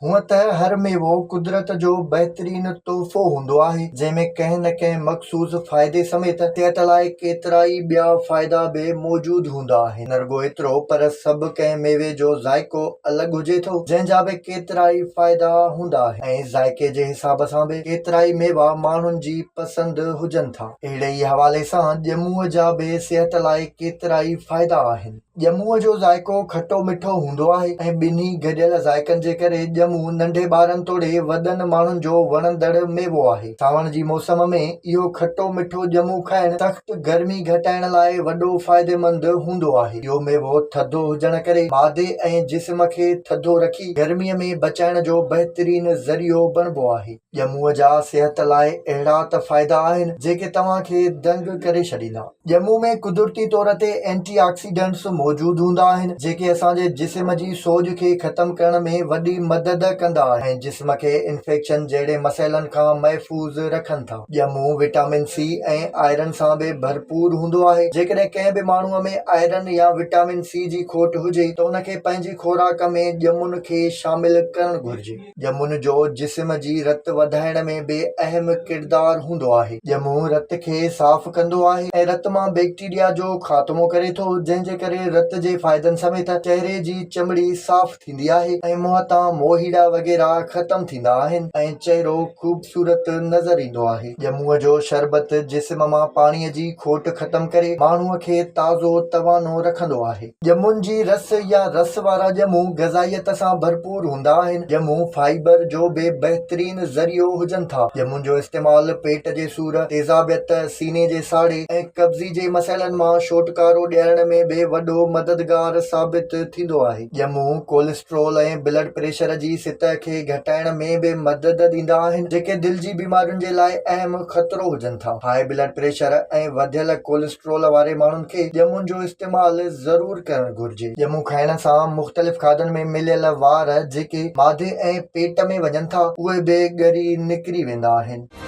हूअं त हर मेवो कुदरत जो बहितरीन तोहफ़ो हूंदो आहे, जंहिंमें कंहिं न कंहिं मख़सूस फ़ाइदे समेत सिहत लाइ केतिरा ई ॿिया फ़ाइदा बि मौजूद हूंदा आहिनि। न रुॻो एतिरो पर सभु कंहिं मेवे जो ज़ाइक़ो अलॻि हुजे थो, जंहिंजा बि केतिरा ई फ़ाइदा हूंदा आहिनि ऐं ज़ाइक़े जे हिसाब सां बि केतिरा ई मेवा माण्हुनि जी पसंदि हुजनि था। अहिड़े ई हवाले सां ॼमूअ जा बि सिहत लाइ केतिरा ई फ़ाइदा आहिनि। ॼमूअ जो ज़ाइक़ो खटो मिठो हूंदो आहे ऐं ॿिन्ही गॾियल ज़ाइक़नि जे करे ॼमूं नंढे ॿारनि तोड़े वॾनि माण्हुनि जो वणंदड़ मेवो आहे। सावण जी मौसम में इहो खटो मिठो ॼमूं खाइण सख़्त गर्मी घटाइण लाइ वॾो फ़ाइदेमंद हूंदो आहे। इहो मेवो थधो हुजण करे मादे ऐं जिस्म खे थधो रखी गर्मीअ में बचाइण जो बहितरीन ज़रियो बणिबो आहे। ॼमूअ जा सिहत लाइ अहिड़ा त फ़ाइदा आहिनि जेके तव्हांखे दंग करे छॾींदा। ॼमूं में कुदरती तौर ते एंटी ऑक्सीडेंट्स मौजूद हूंदा आहिनि जेके असांजे जिस्म जी सोज खे ख़तम करण में वॾी मदद कंदा आहिनि ऐं जिस्म खे इन्फेक्शन जहिड़े मसइलनि खां महफ़ूज़ रखनि था। ॼमूं विटामिन सी ऐं आयरन सां बि भरपूर हूंदो आहे। जेकॾहिं कंहिं बि माण्हूअ में आयरन या विटामिन सी जी खोट हुजे त उनखे पंहिंजी खुराक में ॼमुन खे शामिल करणु घुर्जे। ॼमुन जो जिस्म जी रत वधाइण में बि अहम किरदार हूंदो आहे। ॼमूं रत खे साफ़ कंदो आहे ऐं रत मां बैक्टीरिया जो ख़ात्मो करे थो, जंहिंजे करे रत जे फ़ाइदनि समेत चहिरे जी चमड़ी साफ़ थींदी आहे ऐं मुंहं तां मोहीड़ा वग़ैरह ख़तम थींदा आहिनि ऐं चहिरो ख़ूबसूरत नज़र ईंदो आहे। ॼमूअ जो शरबत जिस्म मां पाणीअ जी खोट ख़तम करे माण्हूअ खे ताज़ो तवानो रखंदो आहे। ॼमुन जी रस या रस वारा ॼमूं ग़ज़ाइयत सां भरपूर हूंदा आहिनि। ॼमूं फाइबर जो बि बहितरीन ज़रियो हुजनि था। ॼमुन जो इस्तेमाल पेट जे सूर, तेज़ाबियत, सीने जे साड़े ऐं कब्ज़ी जे मसइलनि मां छुटकारो ॾियण में बि वॾो मददगार साबित थींदो आहे। ॼमूं कोलेस्ट्रोल ऐं ब्लड प्रेशर जी सतह खे घटाइण में बि मदद ॾींदा आहिनि, जेके दिलि जी बीमारियुनि जे लाइ अहम ख़तरो हुजनि था। हाई ब्लड प्रेशर ऐं वधियल कोलेस्ट्रोल वारे माण्हुनि खे ॼमुन जो इस्तेमाल ज़रूर करणु घुर्जे। ॼमूं खाइण सां मुख़्तलिफ़ खाधनि में मिलियल वार जेके मादे ऐं पेट में वञनि था, उहे बि ॻरी निकिरी वेंदा आहिनि।